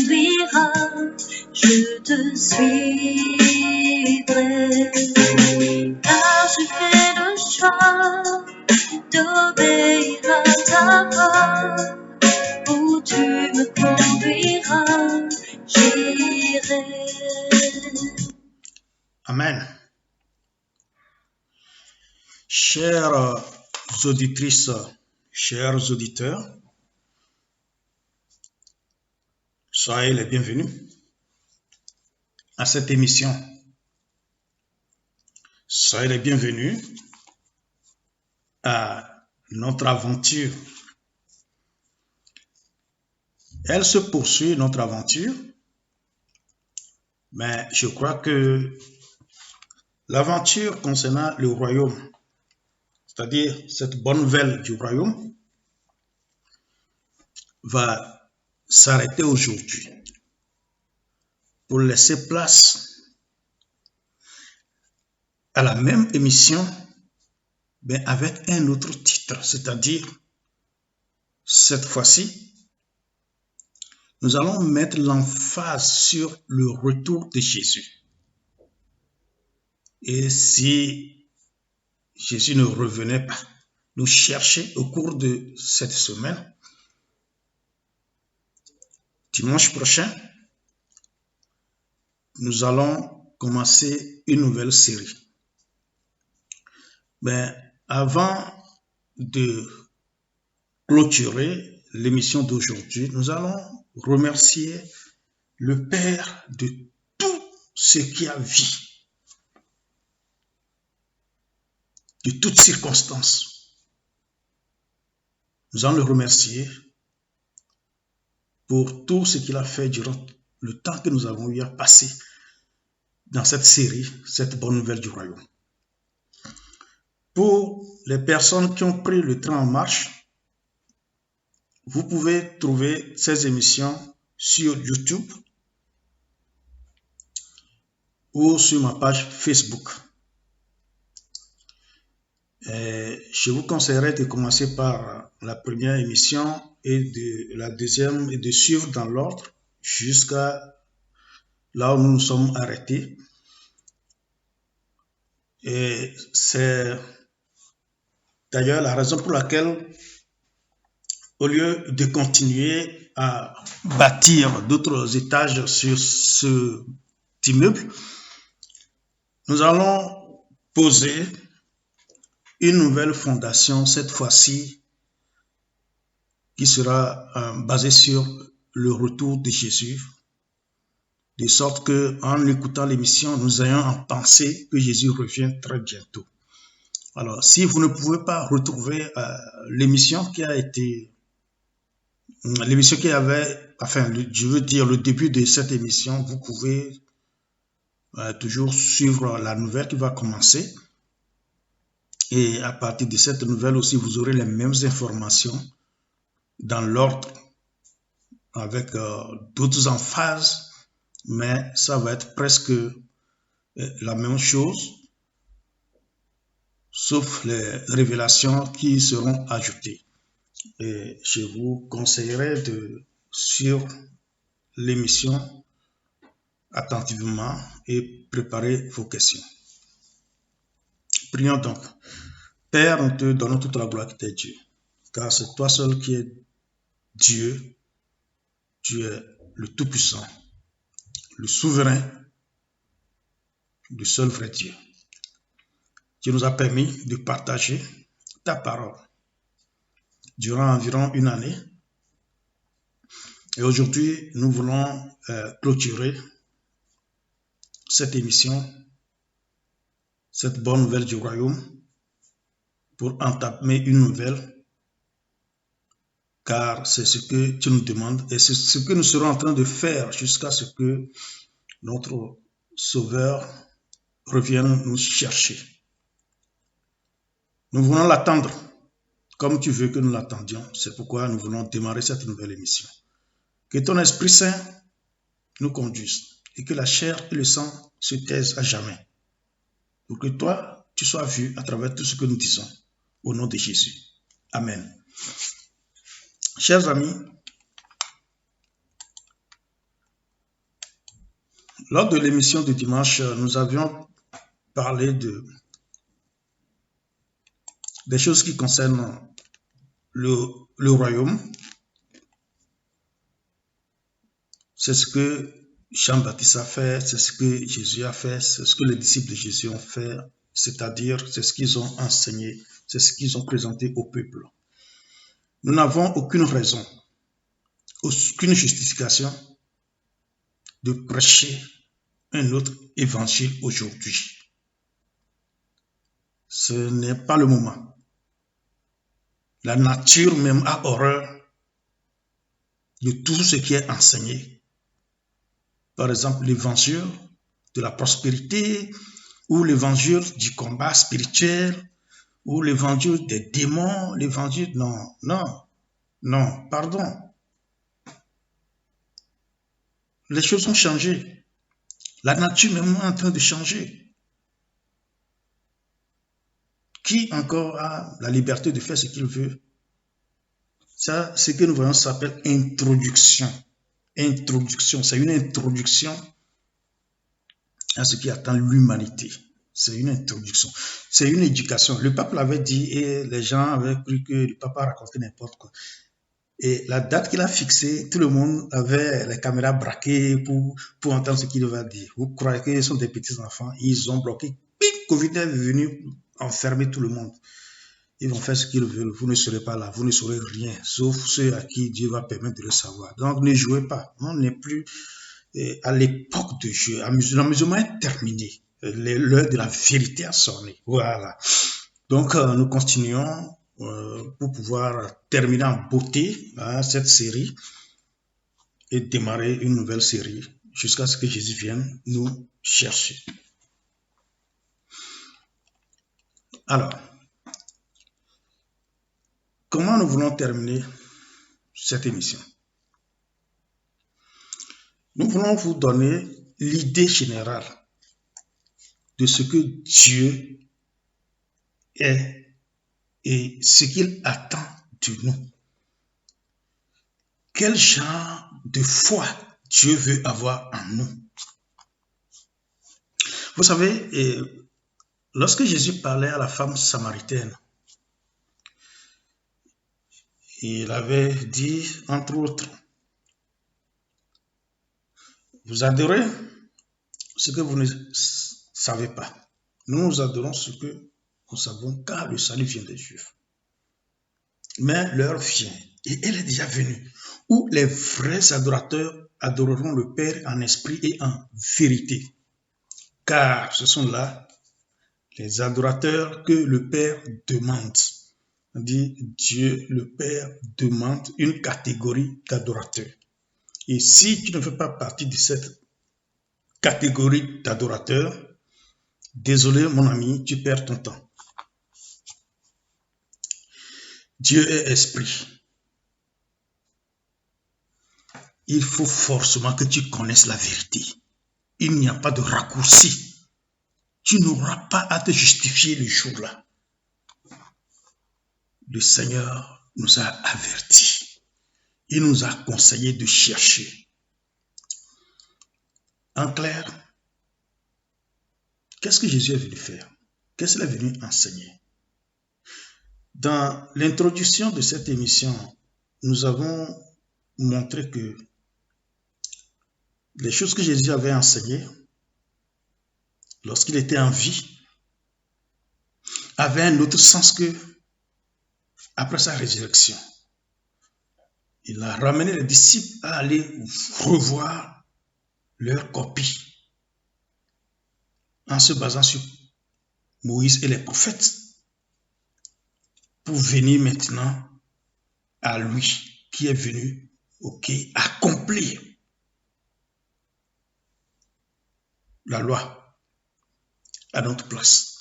conduiras, je te suivrai. Car j'ai fait le choix d'obéir à ta voix. Où tu me conduiras, j'irai. Amen. Chères auditrices, chers auditeurs, soyez les bienvenus à cette émission. Soyez les bienvenus à notre aventure. Elle se poursuit, notre aventure, mais je crois que l'aventure concernant le royaume, c'est-à-dire cette bonne nouvelle du royaume, va s'arrêter aujourd'hui pour laisser place à la même émission, mais avec un autre titre, c'est-à-dire cette fois-ci, nous allons mettre l'emphase sur le retour de Jésus. Et si Jésus ne revenait pas nous chercher au cours de cette semaine, dimanche prochain, nous allons commencer une nouvelle série. Mais avant de clôturer l'émission d'aujourd'hui, nous allons remercier le Père de tout ce qui a vie, de toutes circonstances. Nous allons le remercier pour tout ce qu'il a fait durant le temps que nous avons eu à passer dans cette série, cette bonne nouvelle du royaume. Pour les personnes qui ont pris le train en marche, vous pouvez trouver ces émissions sur YouTube ou sur ma page Facebook. Je vous conseillerais de commencer par la première émission et de la deuxième et de suivre dans l'ordre jusqu'à là où nous nous sommes arrêtés. Et c'est d'ailleurs la raison pour laquelle, au lieu de continuer à bâtir d'autres étages sur ce immeuble, nous allons poser une nouvelle fondation, cette fois-ci, qui sera basée sur le retour de Jésus, de sorte qu'en écoutant l'émission, nous ayons en pensée que Jésus revient très bientôt. Alors, si vous ne pouvez pas retrouver l'émission qui avait, je veux dire le début de cette émission, vous pouvez toujours suivre la nouvelle qui va commencer. Et à partir de cette nouvelle aussi, vous aurez les mêmes informations dans l'ordre avec d'autres emphases, mais ça va être presque la même chose, sauf les révélations qui seront ajoutées. Et je vous conseillerais de suivre l'émission attentivement et préparer vos questions. Prions donc. Père, nous te donnons toute la gloire qui t'est due, car c'est toi seul qui es Dieu. Tu es le Tout-Puissant, le Souverain, le seul vrai Dieu. Tu nous as permis de partager ta parole durant environ une année. Et aujourd'hui, nous voulons clôturer cette émission, cette bonne nouvelle du royaume, pour entamer une nouvelle, car c'est ce que tu nous demandes et c'est ce que nous serons en train de faire jusqu'à ce que notre Sauveur revienne nous chercher. Nous voulons l'attendre comme tu veux que nous l'attendions. C'est pourquoi nous voulons démarrer cette nouvelle émission. Que ton Esprit Saint nous conduise et que la chair et le sang se taisent à jamais. Pour que toi, tu sois vu à travers tout ce que nous disons. Au nom de Jésus. Amen. Chers amis, Lors de l'émission de dimanche, nous avions parlé des choses qui concernent le royaume. C'est ce que Jean-Baptiste a fait, c'est ce que Jésus a fait, c'est ce que les disciples de Jésus ont fait, c'est-à-dire c'est ce qu'ils ont enseigné, c'est ce qu'ils ont présenté au peuple. Nous n'avons aucune raison, aucune justification de prêcher un autre évangile aujourd'hui. Ce n'est pas le moment. La nature même a horreur de tout ce qui est enseigné. Par exemple, l'évangile de la prospérité, ou l'évangile du combat spirituel, ou l'évangile des démons, l'évangile... Non, pardon. Les choses ont changé. La nature même est en train de changer. Qui encore a la liberté de faire ce qu'il veut? Ça, ce que nous voyons s'appelle introduction. Introduction, c'est une introduction à ce qui attend l'humanité. C'est une introduction. C'est une éducation. Le pape l'avait dit et les gens avaient cru que le pape a raconté n'importe quoi. Et la date qu'il a fixée, tout le monde avait les caméras braquées pour entendre ce qu'il va dire. Vous croyez qu'ils sont des petits enfants? Ils ont bloqué. Covid est venu enfermer tout le monde. Ils vont faire ce qu'ils veulent. Vous ne serez pas là. Vous ne saurez rien, sauf ceux à qui Dieu va permettre de le savoir. Donc, ne jouez pas. On n'est plus à l'époque de jeu. L'amusement est terminé. L'heure de la vérité a sonné. Voilà. Donc, nous continuons pour pouvoir terminer en beauté cette série et démarrer une nouvelle série jusqu'à ce que Jésus vienne nous chercher. Alors, comment nous voulons terminer cette émission? Nous voulons vous donner l'idée générale de ce que Dieu est et ce qu'il attend de nous. Quel genre de foi Dieu veut avoir en nous? Vous savez, lorsque Jésus parlait à la femme samaritaine, il avait dit, entre autres, vous adorez ce que vous ne savez pas. Nous adorons ce que nous savons, car le salut vient des Juifs. Mais l'heure vient, et elle est déjà venue, où les vrais adorateurs adoreront le Père en esprit et en vérité. Car ce sont là les adorateurs que le Père demande. On dit Dieu, le Père, demande une catégorie d'adorateurs. Et si tu ne fais pas partie de cette catégorie d'adorateurs, désolé mon ami, tu perds ton temps. Dieu est esprit. Il faut forcément que tu connaisses la vérité. Il n'y a pas de raccourci. Tu n'auras pas à te justifier le jour-là. Le Seigneur nous a avertis. Il nous a conseillé de chercher. En clair, qu'est-ce que Jésus est venu faire? Qu'est-ce qu'il est venu enseigner? Dans l'introduction de cette émission, nous avons montré que les choses que Jésus avait enseignées lorsqu'il était en vie avaient un autre sens que après sa résurrection. Il a ramené les disciples à aller revoir leur copie en se basant sur Moïse et les prophètes pour venir maintenant à lui qui est venu accomplir la loi à notre place.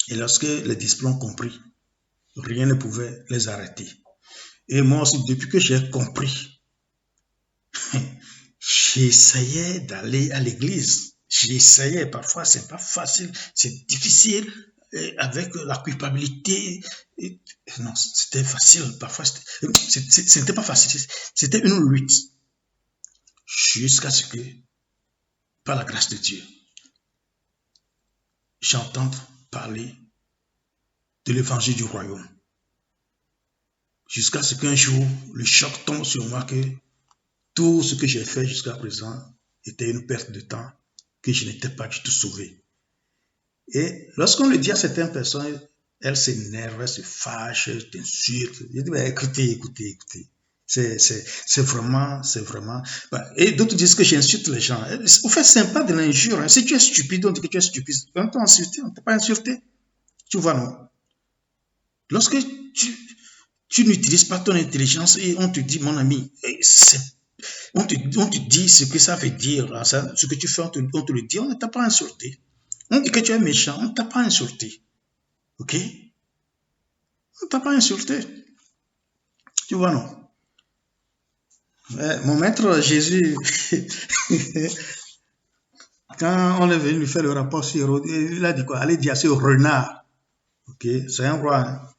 Et lorsque les disciples ont compris, rien ne pouvait les arrêter. Et moi aussi, depuis que j'ai compris, j'essayais d'aller à l'église. J'essayais, parfois c'est pas facile, c'est difficile, avec la culpabilité. Non, c'était facile, parfois c'était pas facile, c'était une lutte. Jusqu'à ce que par la grâce de Dieu, j'entends parler de l'évangile du royaume. Jusqu'à ce qu'un jour, le choc tombe sur moi que tout ce que j'ai fait jusqu'à présent était une perte de temps, que je n'étais pas du tout sauvé. Et lorsqu'on le dit à certaines personnes, elles s'énervent, elles se fâchent, elles t'insultent. Je dis, écoutez. C'est vraiment. Et d'autres disent que j'insulte les gens. Au fait, c'est pas de l'injure. Si tu es stupide, on dit que tu es stupide. On t'a insulté, on ne t'a pas insulté. Tu vois, non? Lorsque tu n'utilises pas ton intelligence et on te dit, mon ami, on te dit ce que ça veut dire, ce que tu fais, on te le dit, on ne t'a pas insulté. On dit que tu es méchant, on ne t'a pas insulté. Ok? On ne t'a pas insulté. Tu vois, non? Mon maître Jésus, quand on est venu lui faire le rapport sur Hérode, il a dit quoi? Allez dire à ce renard. Ok? C'est un roi. Hein?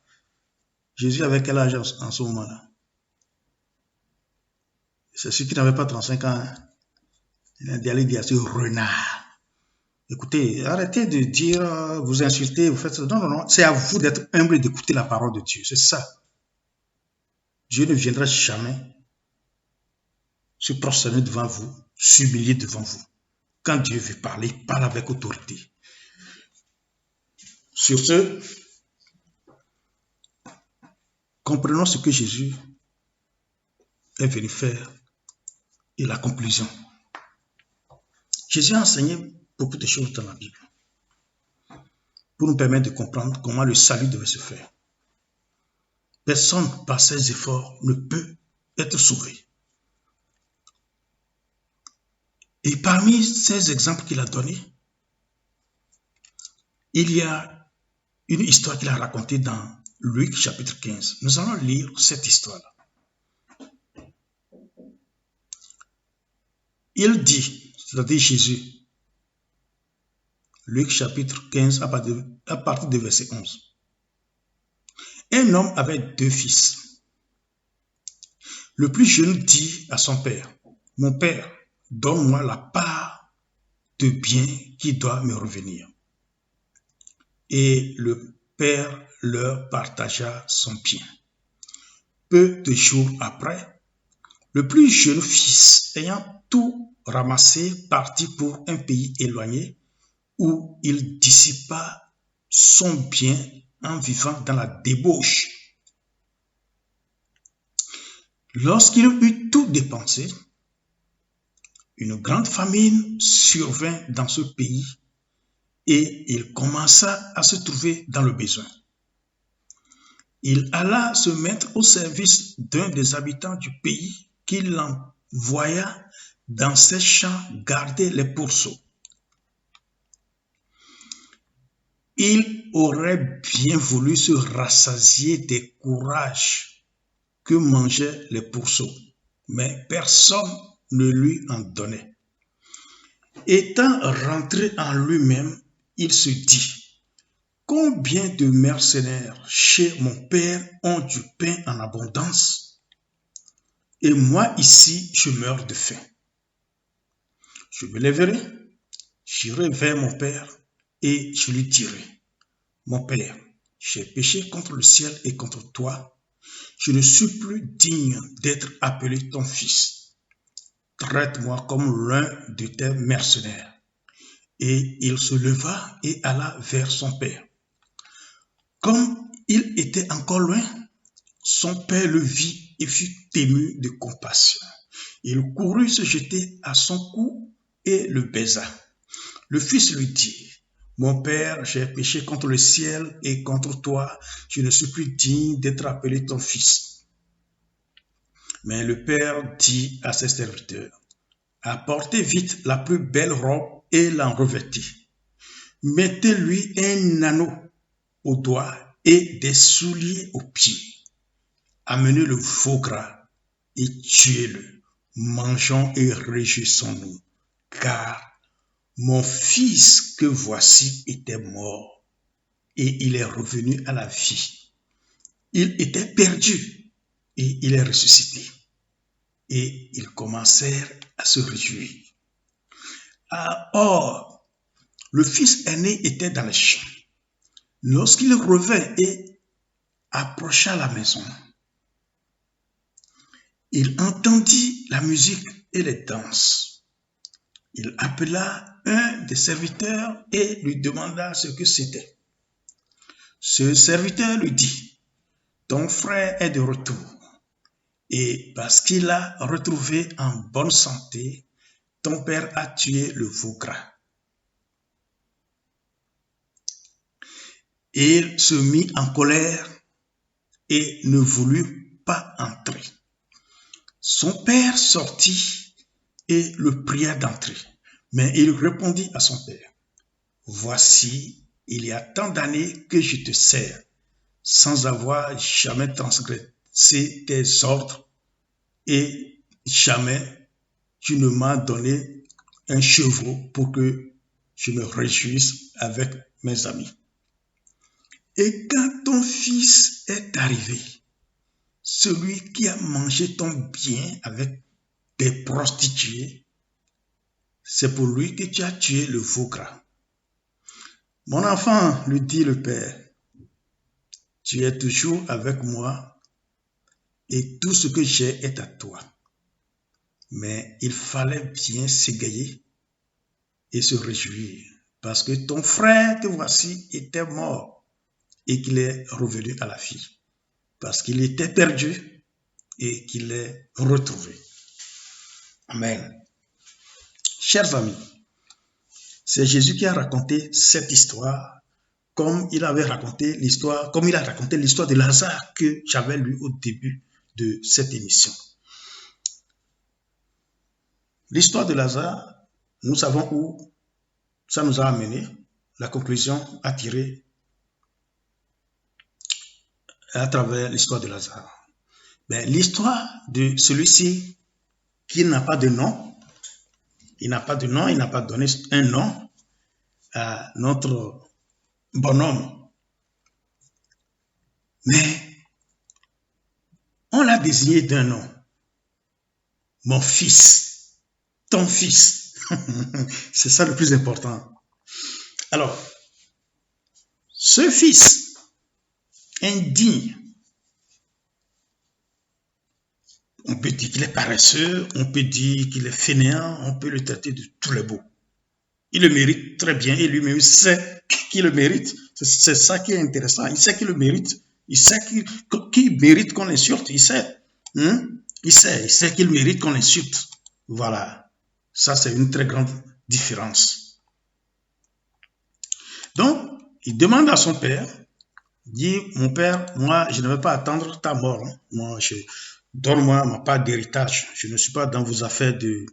Jésus avait quel âge en ce moment-là? C'est celui qui n'avait pas 35 ans. Hein? Il a dit allez dire à ce renard. Écoutez, arrêtez de dire, vous insultez, vous faites ça. Non. C'est à vous d'être humble et d'écouter la parole de Dieu. C'est ça. Dieu ne viendra jamais se prosterner devant vous, s'humilier devant vous. Quand Dieu veut parler, il parle avec autorité. Sur ce, comprenons ce que Jésus est venu faire et la conclusion. Jésus a enseigné beaucoup de choses dans la Bible pour nous permettre de comprendre comment le salut devait se faire. Personne, par ses efforts, ne peut être sauvé. Et parmi ces exemples qu'il a donnés, il y a une histoire qu'il a racontée dans Luc chapitre 15. Nous allons lire cette histoire-là. Il dit, c'est-à-dire Jésus, Luc chapitre 15 à partir de verset 11. Un homme avait 2 fils. Le plus jeune dit à son père, « Mon père, donne-moi la part de bien qui doit me revenir. » Et le père leur partagea son bien. Peu de jours après, le plus jeune fils, ayant tout ramassé, partit pour un pays éloigné où il dissipa son bien en vivant dans la débauche. Lorsqu'il eut tout dépensé, une grande famine survint dans ce pays et il commença à se trouver dans le besoin. Il alla se mettre au service d'un des habitants du pays qui l'envoya dans ses champs garder les pourceaux. Il aurait bien voulu se rassasier des courrages que mangeaient les pourceaux, mais personne ne lui en donnait. Étant rentré en lui-même, il se dit, « Combien de mercenaires chez mon père ont du pain en abondance, et moi ici je meurs de faim. Je me lèverai, j'irai vers mon père, et je lui dirai, « Mon père, j'ai péché contre le ciel et contre toi, je ne suis plus digne d'être appelé ton fils. Traite-moi comme l'un de tes mercenaires. » Et il se leva et alla vers son père. Comme il était encore loin, son père le vit et fut ému de compassion. Il courut se jeter à son cou et le baisa. Le fils lui dit, « Mon père, j'ai péché contre le ciel et contre toi, je ne suis plus digne d'être appelé ton fils. » Mais le père dit à ses serviteurs, « Apportez vite la plus belle robe et l'en revêtez. Mettez-lui un anneau au doigt et des souliers aux pieds. Amenez le veau gras et tuez-le. Mangeons et réjouissons-nous, car mon fils que voici était mort et il est revenu à la vie. Il était perdu et il est ressuscité. » Et ils commencèrent à se réjouir. Or, le fils aîné était dans les champs. Lorsqu'il revint et approcha la maison, il entendit la musique et les danses. Il appela un des serviteurs et lui demanda ce que c'était. Ce serviteur lui dit, « Ton frère est de retour, et parce qu'il l'a retrouvé en bonne santé, ton père a tué le veau gras. » Et il se mit en colère et ne voulut pas entrer. Son père sortit et le pria d'entrer. Mais il répondit à son père, « Voici, il y a tant d'années que je te sers, sans avoir jamais transgressé tes ordres, et jamais tu ne m'as donné un chevreau pour que je me réjouisse avec mes amis. Et quand ton fils est arrivé, celui qui a mangé ton bien avec des prostituées, c'est pour lui que tu as tué le veau gras. » « Mon enfant, lui dit le père, tu es toujours avec moi et tout ce que j'ai est à toi. Mais il fallait bien s'égayer et se réjouir parce que ton frère que voici était mort et qu'il est revenu à la vie, parce qu'il était perdu et qu'il est retrouvé. Amen. Chers amis, c'est Jésus qui a raconté cette histoire comme il a raconté l'histoire de Lazare que j'avais lu au début de cette émission. L'histoire de Lazare, nous savons où ça nous a amené, la conclusion à tirer à travers l'histoire de Lazare. L'histoire de celui-ci qui n'a pas de nom, il n'a pas donné un nom à notre bonhomme. Mais on l'a désigné d'un nom. Mon fils, ton fils. C'est ça le plus important. Alors, ce fils indigne, on peut dire qu'il est paresseux, on peut dire qu'il est fainéant, on peut le traiter de tous les mots. Il le mérite très bien et lui-même sait qu'il le mérite. C'est ça qui est intéressant. Il sait qu'il le mérite. Il sait qu'il mérite qu'on l'insulte. Il sait. Il sait qu'il mérite qu'on l'insulte. Voilà. Ça, c'est une très grande différence. Donc, il demande à son père, il dit, mon père, moi, je ne vais pas attendre ta mort. Moi, donne-moi ma part d'héritage. Je ne suis pas dans vos affaires de,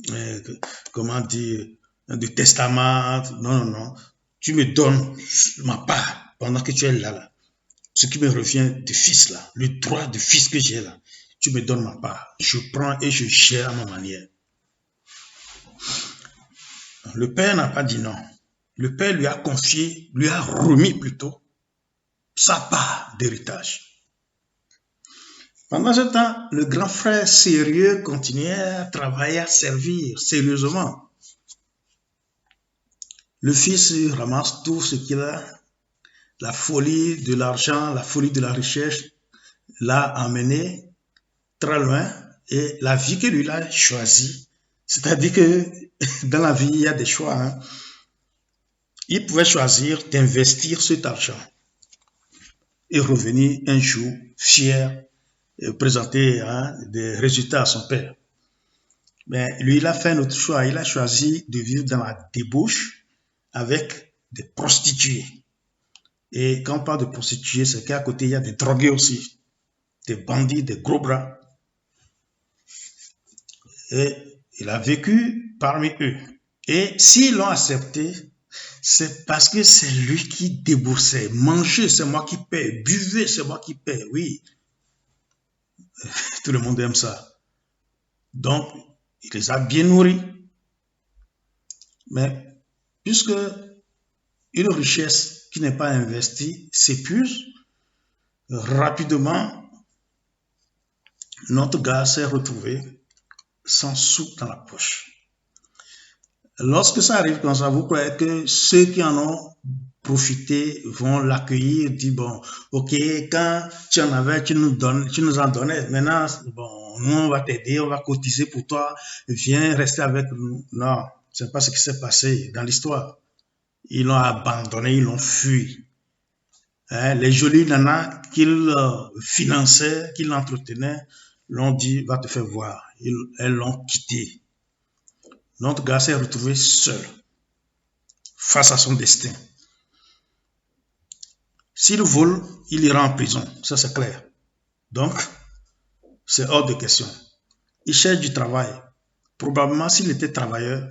de testament. Non. Tu me donnes ma part pendant que tu es là. Ce qui me revient de fils là, le droit de fils que j'ai là. Tu me donnes ma part. Je prends et je gère à ma manière. Le père n'a pas dit non. Le père lui a confié, lui a remis plutôt sa part d'héritage. Pendant ce temps, le grand frère sérieux continuait à travailler, à servir sérieusement. Le fils ramasse tout ce qu'il a, la folie de l'argent, la folie de la richesse l'a amené très loin et la vie que lui a choisie, c'est-à-dire que dans la vie, il y a des choix. Il pouvait choisir d'investir cet argent et revenir un jour fier et présenter des résultats à son père. Mais lui, il a fait un autre choix. Il a choisi de vivre dans la débauche avec des prostituées. Et quand on parle de prostituées, c'est qu'à côté, il y a des drogués aussi, des bandits, des gros bras. Et il a vécu parmi eux. Et s'ils l'ont accepté, c'est parce que c'est lui qui déboursait. Manger, c'est moi qui paie. Buvez, c'est moi qui paie. Oui. Tout le monde aime ça. Donc, il les a bien nourris. Mais puisque une richesse qui n'est pas investie s'épuise, rapidement, notre gars s'est retrouvé sans sou dans la poche. Lorsque ça arrive comme ça, vous croyez que ceux qui en ont profité vont l'accueillir, dire bon, ok, quand tu en avais, tu nous en donnais. Maintenant, bon, nous on va t'aider, on va cotiser pour toi, viens rester avec nous. Non, c'est pas ce qui s'est passé dans l'histoire. Ils l'ont abandonné, ils l'ont fui. Hein, les jolies nanas qu'ils finançaient, qu'ils entretenaient, l'ont dit, va te faire voir. Elles l'ont quitté. Notre gars s'est retrouvé seul face à son destin. S'il vole, il ira en prison, ça c'est clair. Donc, c'est hors de question. Il cherche du travail. Probablement, s'il était travailleur,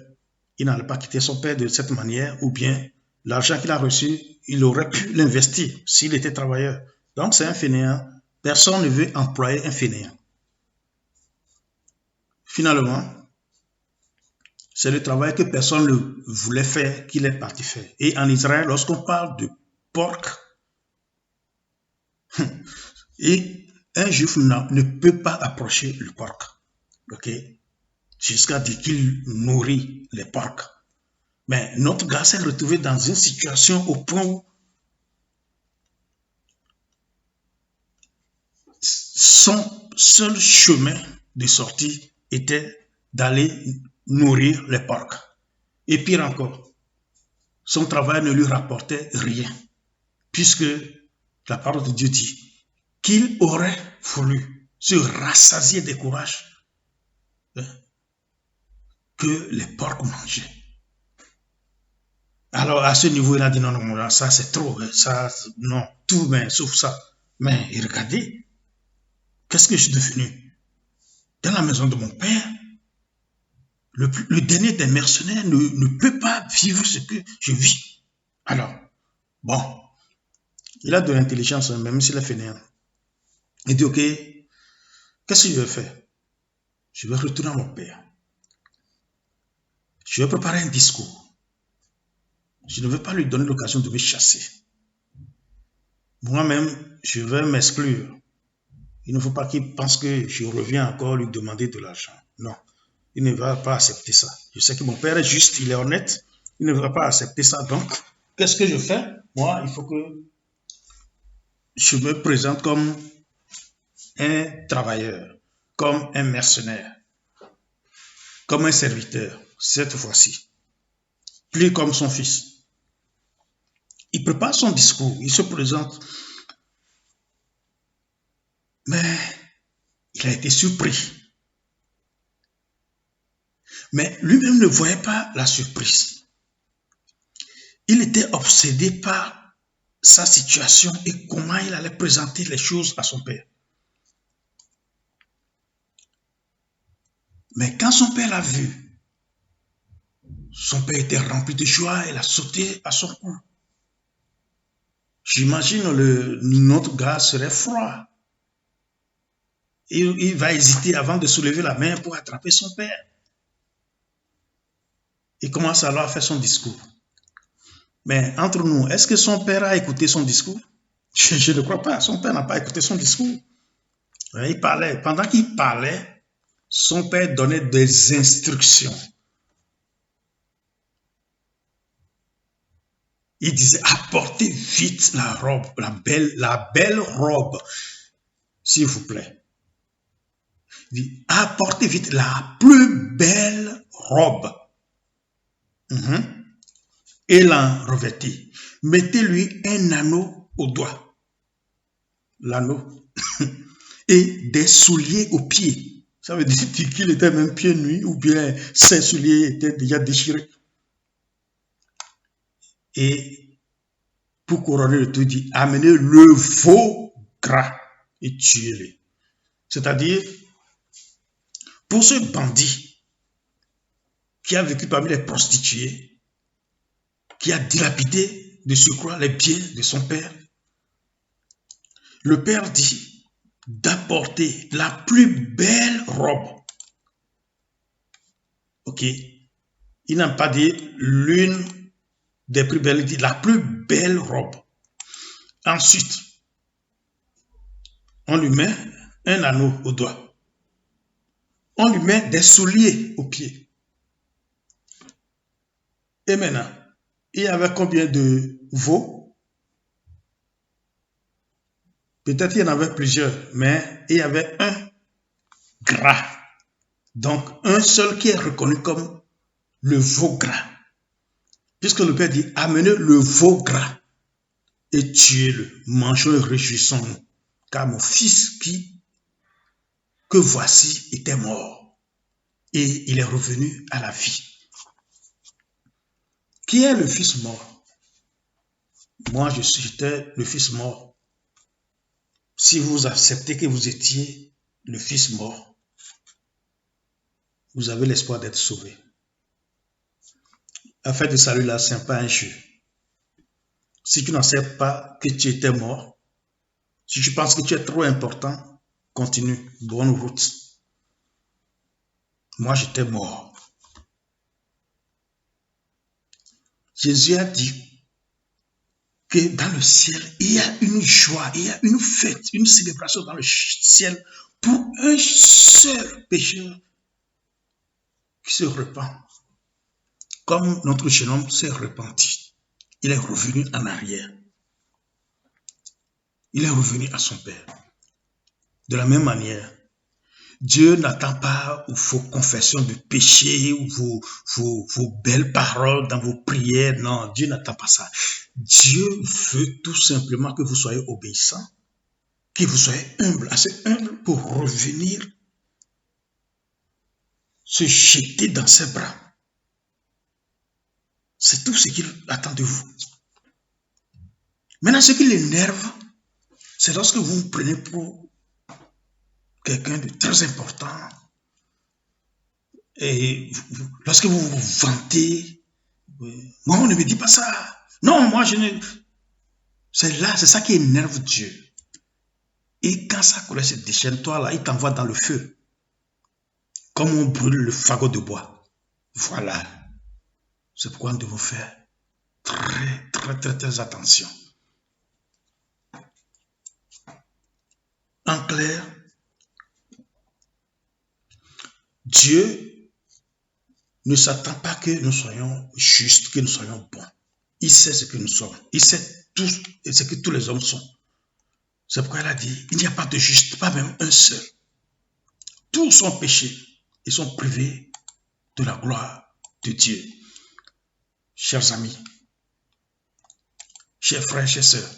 il n'allait pas quitter son père de cette manière, ou bien l'argent qu'il a reçu, il aurait pu l'investir s'il était travailleur. Donc, c'est un fainéant. Personne ne veut employer un fainéant. Finalement, c'est le travail que personne ne voulait faire qu'il est parti faire. Et en Israël, lorsqu'on parle de porc, et un juif ne peut pas approcher le porc, ok, jusqu'à dire qu'il nourrit les porcs. Mais notre gars s'est retrouvé dans une situation au point où son seul chemin de sortie était d'aller nourrir les porcs. Et pire encore, son travail ne lui rapportait rien, puisque la parole de Dieu dit qu'il aurait voulu se rassasier des courages que les porcs mangeaient. Alors à ce niveau, il a dit non, non, ça c'est trop, ça, non, tout bien, sauf ça. Mais regardez, qu'est-ce que je suis devenu? Dans la maison de mon père, le dernier des mercenaires ne peut pas vivre ce que je vis. Alors, bon, il a de l'intelligence, même s'il est fainéant. Il dit, ok, qu'est-ce que je vais faire? Je vais retourner à mon père. Je vais préparer un discours. Je ne vais pas lui donner l'occasion de me chasser. Moi-même, je vais m'exclure. Il ne faut pas qu'il pense que je reviens encore lui demander de l'argent. Non, il ne va pas accepter ça. Je sais que mon père est juste, il est honnête. Il ne va pas accepter ça. Donc, qu'est-ce que je fais? Moi, il faut que je me présente comme un travailleur, comme un mercenaire, comme un serviteur, cette fois-ci. Plus comme son fils. Il prépare son discours, il se présente. Mais il a été surpris. Mais lui-même ne voyait pas la surprise. Il était obsédé par sa situation et comment il allait présenter les choses à son père. Mais quand son père l'a vu, son père était rempli de joie, il a sauté à son cou. J'imagine notre gars serait froid. Il va hésiter avant de soulever la main pour attraper son père. Il commence alors à faire son discours. Mais entre nous, est-ce que son père a écouté son discours? Je ne crois pas. Son père n'a pas écouté son discours. Il parlait. Pendant qu'il parlait, son père donnait des instructions. Il disait, apportez vite la robe, la belle robe, s'il vous plaît. Il dit, apportez vite la plus belle robe. Et l'en revêtez. Mettez-lui un anneau au doigt. L'anneau. Et des souliers aux pieds. Ça veut dire qu'il était même pieds nus ou bien ses souliers étaient déjà déchirés. Et pour couronner le tout, il dit, amenez le veau gras et tuez-le. C'est-à-dire, pour ce bandit qui a vécu parmi les prostituées, qui a dilapidé de surcroît les biens de son père, le père dit d'apporter la plus belle robe. Ok? Il n'a pas dit l'une des plus belles, il dit la plus belle robe. Ensuite, on lui met un anneau au doigt. On lui met des souliers aux pieds. Et maintenant, il y avait combien de veaux? Peut-être il y en avait plusieurs, mais il y avait un gras. Donc, un seul qui est reconnu comme le veau gras. Puisque le Père dit, amenez le veau gras et tuez-le, mangeons et réjouissons-nous. Car mon fils que voici était mort et il est revenu à la vie. Qui est le fils mort? Moi, j'étais le fils mort. Si vous acceptez que vous étiez le fils mort, vous avez l'espoir d'être sauvé. La fête de salut là, ce n'est pas un jeu. Si tu n'acceptes pas que tu étais mort, si tu penses que tu es trop important, continue, bonne route. Moi, j'étais mort. Jésus a dit que dans le ciel, il y a une joie, il y a une fête, une célébration dans le ciel pour un seul pécheur qui se repent. Comme notre jeune homme s'est repenti, il est revenu en arrière. Il est revenu à son Père. De la même manière, Dieu n'attend pas vos confessions de péché ou vos belles paroles dans vos prières. Non, Dieu n'attend pas ça. Dieu veut tout simplement que vous soyez obéissants, que vous soyez humble, assez humble pour revenir se jeter dans ses bras. C'est tout ce qu'il attend de vous. Maintenant, ce qui l'énerve, c'est lorsque vous vous prenez pour quelqu'un de très important et lorsque vous vous vantez, moi on ne me dit pas ça. Non, moi je ne... C'est ça qui énerve Dieu. Et quand sa colère se déchaîne, toi là, il t'envoie dans le feu. Comme on brûle le fagot de bois. Voilà. C'est pourquoi nous devons faire très attention. En clair, Dieu ne s'attend pas que nous soyons justes, que nous soyons bons. Il sait ce que nous sommes. Il sait tout ce que tous les hommes sont. C'est pourquoi il a dit, il n'y a pas de juste, pas même un seul. Tous sont péchés et sont privés de la gloire de Dieu. Chers amis, chers frères, chers sœurs,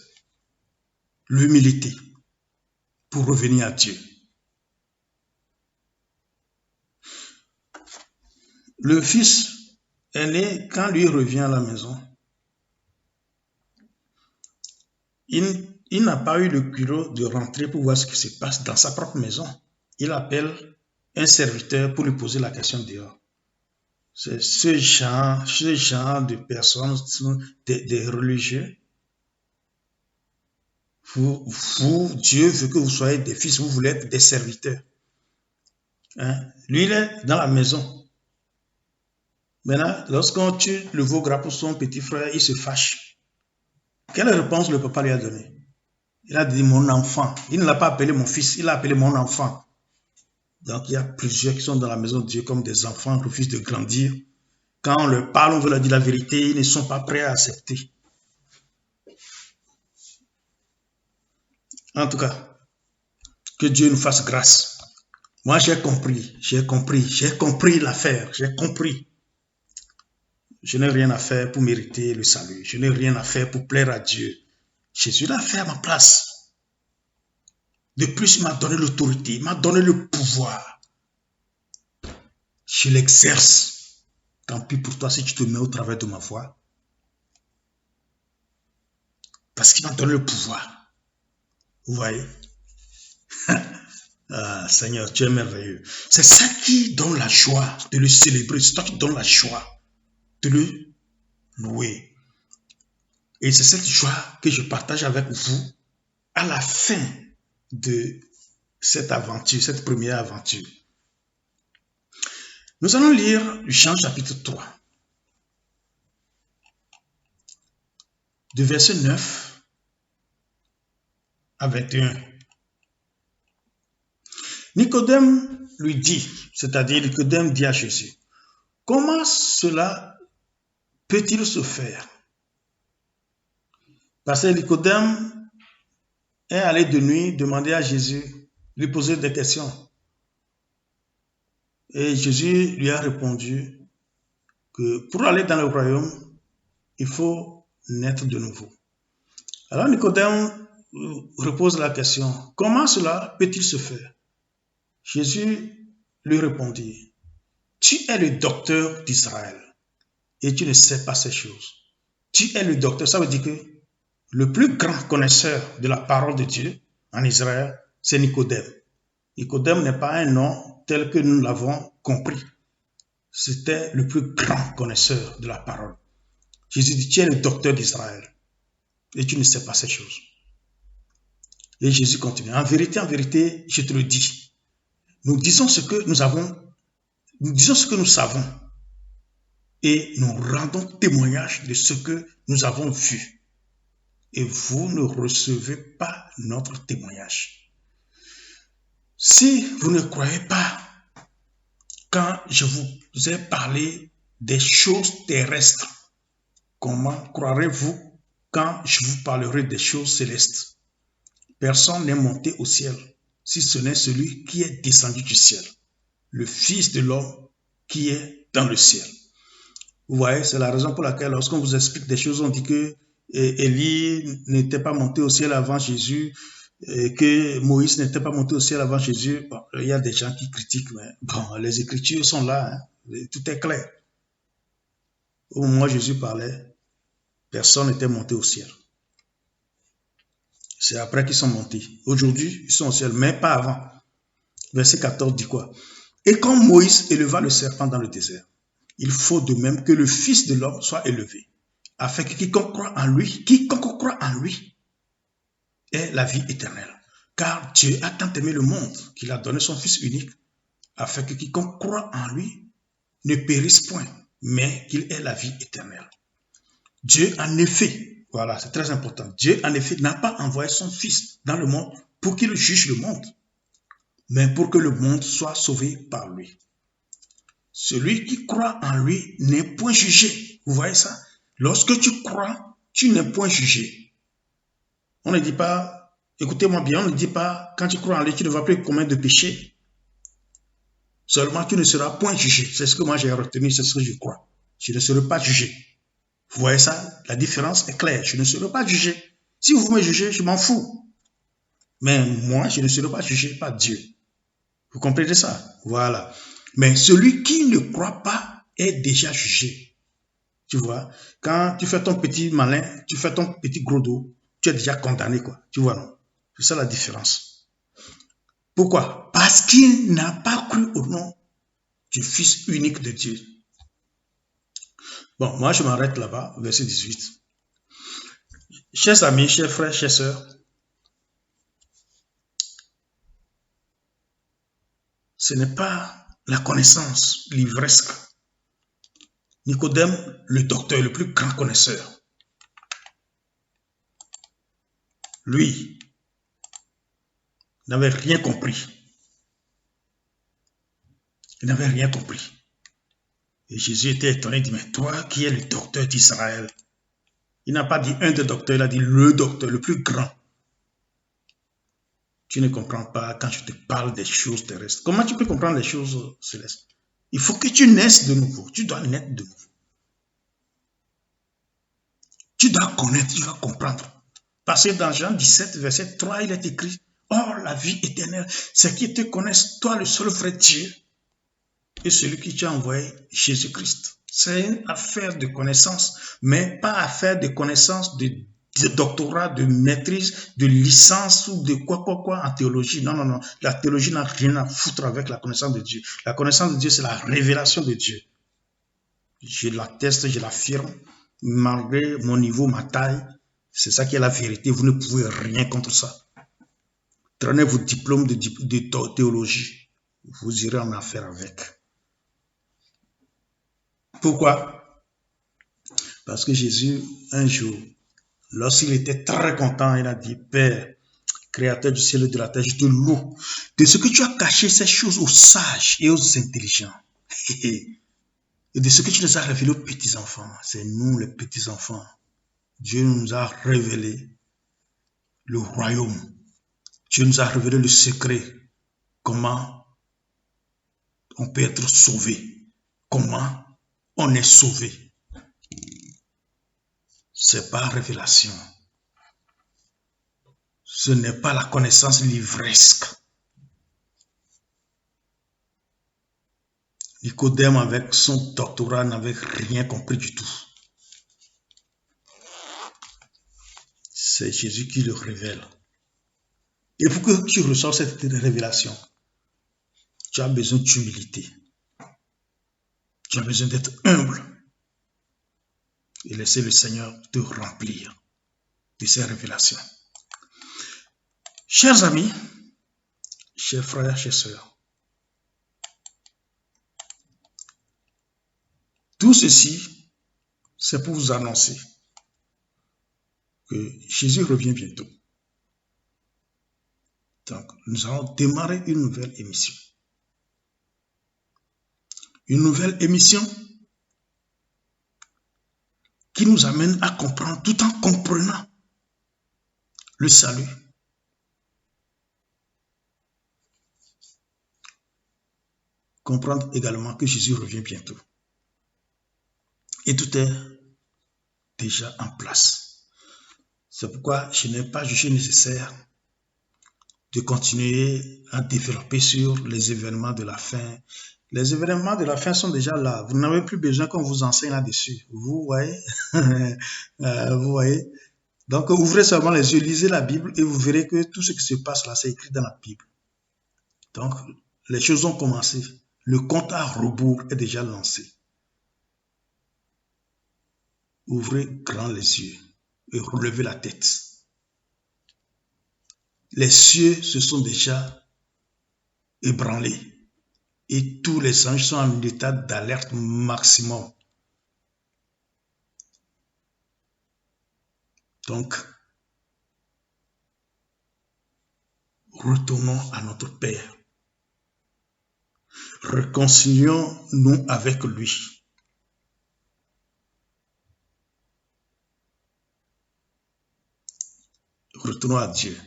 l'humilité pour revenir à Dieu. Le fils aîné, quand lui revient à la maison, il n'a pas eu le culot de rentrer pour voir ce qui se passe dans sa propre maison. Il appelle un serviteur pour lui poser la question dehors. C'est ce genre de personnes, des religieux. Dieu veut que vous soyez des fils, vous voulez être des serviteurs. Hein? Lui, il est dans la maison. Maintenant, lorsqu'on tue le veau gras pour son petit frère, il se fâche. Quelle réponse le papa lui a donnée? Il a dit mon enfant. Il ne l'a pas appelé mon fils, il l'a appelé mon enfant. Donc, il y a plusieurs qui sont dans la maison de Dieu comme des enfants, refusent de grandir. Quand on leur parle, on veut leur dire la vérité, ils ne sont pas prêts à accepter. En tout cas, que Dieu nous fasse grâce. Moi, j'ai compris l'affaire, j'ai compris. Je n'ai rien à faire pour mériter le salut. Je n'ai rien à faire pour plaire à Dieu. Jésus l'a fait à ma place. De plus, il m'a donné l'autorité, il m'a donné le pouvoir. Je l'exerce. Tant pis pour toi si tu te mets au travers de ma voix. Parce qu'il m'a donné le pouvoir. Vous voyez? Ah, Seigneur, tu es merveilleux. C'est ça qui donne la joie de le célébrer. C'est toi qui donne la joie de le louer. Et c'est cette joie que je partage avec vous à la fin de cette aventure, cette première aventure. Nous allons lire Jean chapitre 3, de verset 9 à 21. Nicodème lui dit, c'est-à-dire Nicodème dit à Jésus, comment cela peut-il se faire? Parce que Nicodème est allé de nuit demander à Jésus, lui poser des questions. Et Jésus lui a répondu que pour aller dans le royaume, il faut naître de nouveau. Alors Nicodème repose la question, comment cela peut-il se faire? Jésus lui répondit, tu es le docteur d'Israël et tu ne sais pas ces choses. Tu es le docteur, ça veut dire que le plus grand connaisseur de la parole de Dieu en Israël, c'est Nicodème. Nicodème n'est pas un nom tel que nous l'avons compris. C'était le plus grand connaisseur de la parole. Jésus dit, tu es le docteur d'Israël et tu ne sais pas ces choses. Et Jésus continue, en vérité, je te le dis, nous disons ce que nous avons, nous disons ce que nous savons et nous rendons témoignage de ce que nous avons vu. Et vous ne recevez pas notre témoignage. Si vous ne croyez pas quand je vous ai parlé des choses terrestres, comment croirez-vous quand je vous parlerai des choses célestes? Personne n'est monté au ciel, si ce n'est celui qui est descendu du ciel, le Fils de l'homme qui est dans le ciel. Vous voyez, c'est la raison pour laquelle lorsqu'on vous explique des choses, on dit que Élie n'était pas monté au ciel avant Jésus, et que Moïse n'était pas monté au ciel avant Jésus. Bon, il y a des gens qui critiquent, mais bon, les Écritures sont là, hein, tout est clair. Au moment où Jésus parlait, personne n'était monté au ciel. C'est après qu'ils sont montés. Aujourd'hui, ils sont au ciel, mais pas avant. Verset 14 dit quoi? Et quand Moïse éleva le serpent dans le désert, il faut de même que le Fils de l'homme soit élevé, afin que quiconque croit en lui, ait la vie éternelle. Car Dieu a tant aimé le monde qu'il a donné son Fils unique, afin que quiconque croit en lui ne périsse point, mais qu'il ait la vie éternelle. Dieu, en effet, voilà, c'est très important, Dieu, en effet, n'a pas envoyé son Fils dans le monde pour qu'il juge le monde, mais pour que le monde soit sauvé par lui. Celui qui croit en lui n'est point jugé. Vous voyez ça? Lorsque tu crois, tu n'es point jugé. On ne dit pas, écoutez-moi bien, on ne dit pas, quand tu crois en lui, tu ne vas plus commettre de péché. Seulement, tu ne seras point jugé. C'est ce que moi j'ai retenu, c'est ce que je crois. Je ne serai pas jugé. Vous voyez ça? La différence est claire. Je ne serai pas jugé. Si vous me jugez, je m'en fous. Mais moi, je ne serai pas jugé par Dieu. Vous comprenez ça? Voilà. Mais celui qui ne croit pas est déjà jugé. Tu vois, quand tu fais ton petit malin, tu fais ton petit gros dos, tu es déjà condamné, quoi. Tu vois, non? C'est ça la différence. Pourquoi? Parce qu'il n'a pas cru au nom du Fils unique de Dieu. Bon, moi je m'arrête là-bas, verset 18. Chers amis, chers frères, chers sœurs, ce n'est pas la connaissance livresque. Nicodème, le docteur, le plus grand connaisseur, lui, n'avait rien compris. Il n'avait rien compris. Et Jésus était étonné, il dit, mais toi qui es le docteur d'Israël, il n'a pas dit un des docteurs, il a dit le docteur, le plus grand. Tu ne comprends pas quand je te parle des choses terrestres. Comment tu peux comprendre les choses célestes? Il faut que tu naisses de nouveau. Tu dois naître de nouveau. Tu dois connaître, tu dois comprendre. Parce que dans Jean 17, verset 3, il est écrit, « Or, la vie éternelle, c'est qu'ils te connaissent, toi le seul vrai Dieu, et celui qui t'a envoyé, Jésus-Christ. » C'est une affaire de connaissance, mais pas affaire de connaissance de doctorat, de maîtrise, de licence ou de quoi en théologie. Non, non, non. La théologie n'a rien à foutre avec la connaissance de Dieu. La connaissance de Dieu, c'est la révélation de Dieu. Je l'atteste, je l'affirme, malgré mon niveau, ma taille. C'est ça qui est la vérité. Vous ne pouvez rien contre ça. Prenez vos diplômes de théologie. Vous irez en affaire avec. Pourquoi? Parce que Jésus, un jour, lorsqu'il était très content, il a dit, Père, Créateur du ciel et de la terre, je te loue de ce que tu as caché ces choses aux sages et aux intelligents. Et et de ce que tu nous as révélé aux petits-enfants. C'est nous les petits-enfants. Dieu nous a révélé le royaume. Dieu nous a révélé le secret. Comment on peut être sauvé. Comment on est sauvé. C'est pas révélation. Ce n'est pas la connaissance livresque. Nicodème, avec son doctorat, n'avait rien compris du tout. C'est Jésus qui le révèle. Et pour que tu reçoives cette révélation, tu as besoin d'humilité. Tu as besoin d'être humble et laisser le Seigneur te remplir de ces révélations. Chers amis, chers frères, chers sœurs, tout ceci, c'est pour vous annoncer que Jésus revient bientôt. Donc, nous allons démarrer une nouvelle émission. Une nouvelle émission qui nous amène à comprendre tout en comprenant le salut. Comprendre également que Jésus revient bientôt. Et tout est déjà en place. C'est pourquoi je n'ai pas jugé nécessaire de continuer à développer sur les événements de la fin. Les événements de la fin sont déjà là. Vous n'avez plus besoin qu'on vous enseigne là-dessus. Vous voyez? Vous voyez? Donc, ouvrez seulement les yeux, lisez la Bible et vous verrez que tout ce qui se passe là, c'est écrit dans la Bible. Donc, les choses ont commencé. Le compte à rebours est déjà lancé. Ouvrez grand les yeux et relevez la tête. Les cieux se sont déjà ébranlés et tous les anges sont en état d'alerte maximum. Donc, retournons à notre Père. Réconcilions-nous avec lui. Retournons à Dieu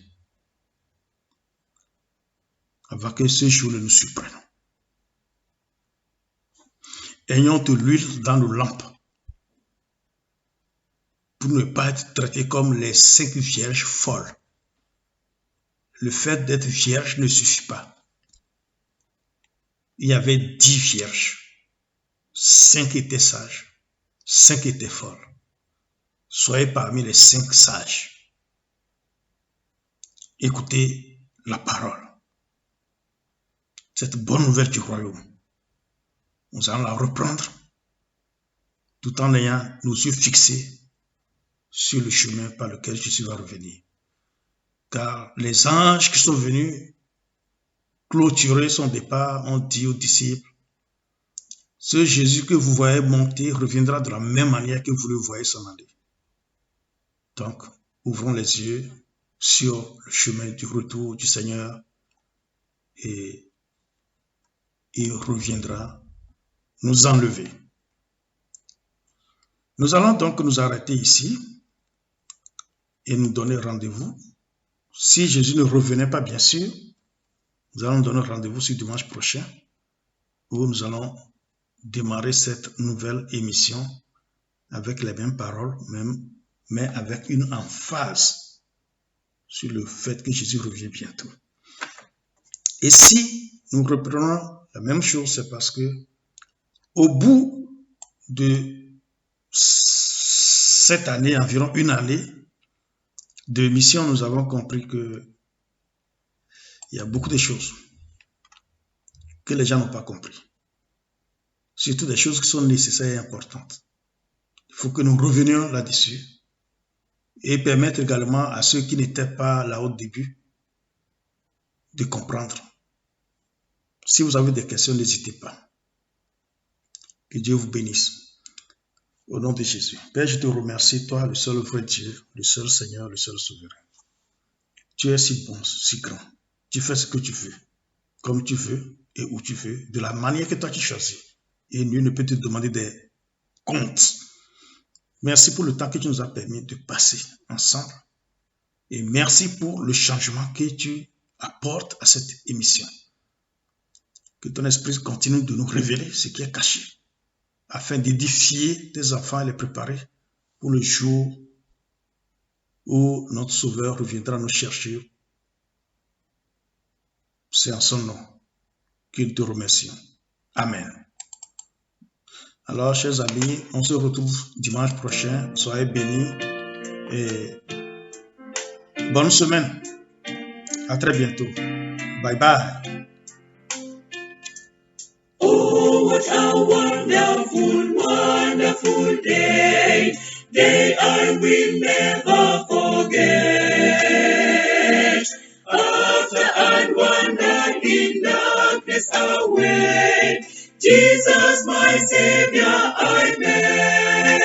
avant que ce jour nous surprenne. Ayons de l'huile dans nos lampes pour ne pas être traités comme les 5 vierges folles. Le fait d'être vierge ne suffit pas. Il y avait 10 vierges. 5 étaient sages. 5 étaient folles. Soyez parmi les 5 sages. Écoutez la parole. Cette bonne nouvelle du royaume. Nous allons la reprendre tout en ayant nos yeux fixés sur le chemin par lequel Jésus va revenir. Car les anges qui sont venus clôturer son départ ont dit aux disciples, ce Jésus que vous voyez monter reviendra de la même manière que vous le voyez s'en aller. Donc, ouvrons les yeux sur le chemin du retour du Seigneur et il reviendra nous enlever. Nous allons donc nous arrêter ici et nous donner rendez-vous. Si Jésus ne revenait pas, bien sûr, nous allons donner rendez-vous sur dimanche prochain où nous allons démarrer cette nouvelle émission avec les mêmes paroles, mais avec une emphase sur le fait que Jésus revient bientôt. Et si nous reprenons la même chose, c'est parce que au bout de cette année, environ une année de mission, nous avons compris que il y a beaucoup de choses que les gens n'ont pas compris. Surtout des choses qui sont nécessaires et importantes. Il faut que nous revenions là-dessus et permettre également à ceux qui n'étaient pas là au début de comprendre. Si vous avez des questions, n'hésitez pas. Que Dieu vous bénisse. Au nom de Jésus. Père, je te remercie, toi, le seul vrai Dieu, le seul Seigneur, le seul souverain. Tu es si bon, si grand. Tu fais ce que tu veux, comme tu veux et où tu veux, de la manière que toi tu choisis. et nul ne peut te demander des comptes. Merci pour le temps que tu nous as permis de passer ensemble et merci pour le changement que tu apportes à cette émission. Que ton esprit continue de nous révéler ce qui est caché afin d'édifier tes enfants et les préparer pour le jour où notre Sauveur reviendra nous chercher. C'est en son nom que nous te remercions. Amen. Alors, chers amis, on se retrouve dimanche prochain. Soyez bénis et bonne semaine. À très bientôt. Bye bye. Oh, what a wonderful, wonderful day. Day I will never forget. After I'd wandered in darkness away, Jesus, my Savior, I met.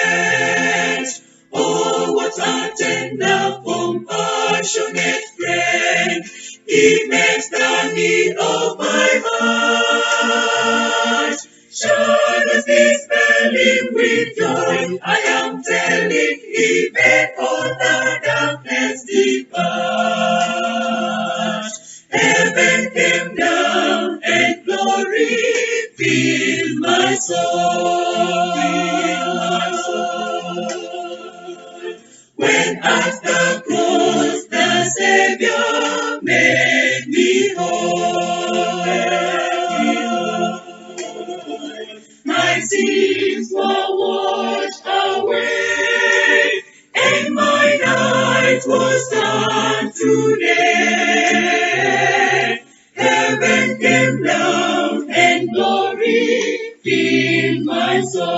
Oh, what a tender, compassionate friend. He met the need of my heart. Shadows dispelling with joy, I am telling, He made all the darkness depart. Heaven came down and glory filled my soul. When at the cross the Savior made me whole. My sins were washed away, and my night was turned to day. Heaven came down and glory filled my soul.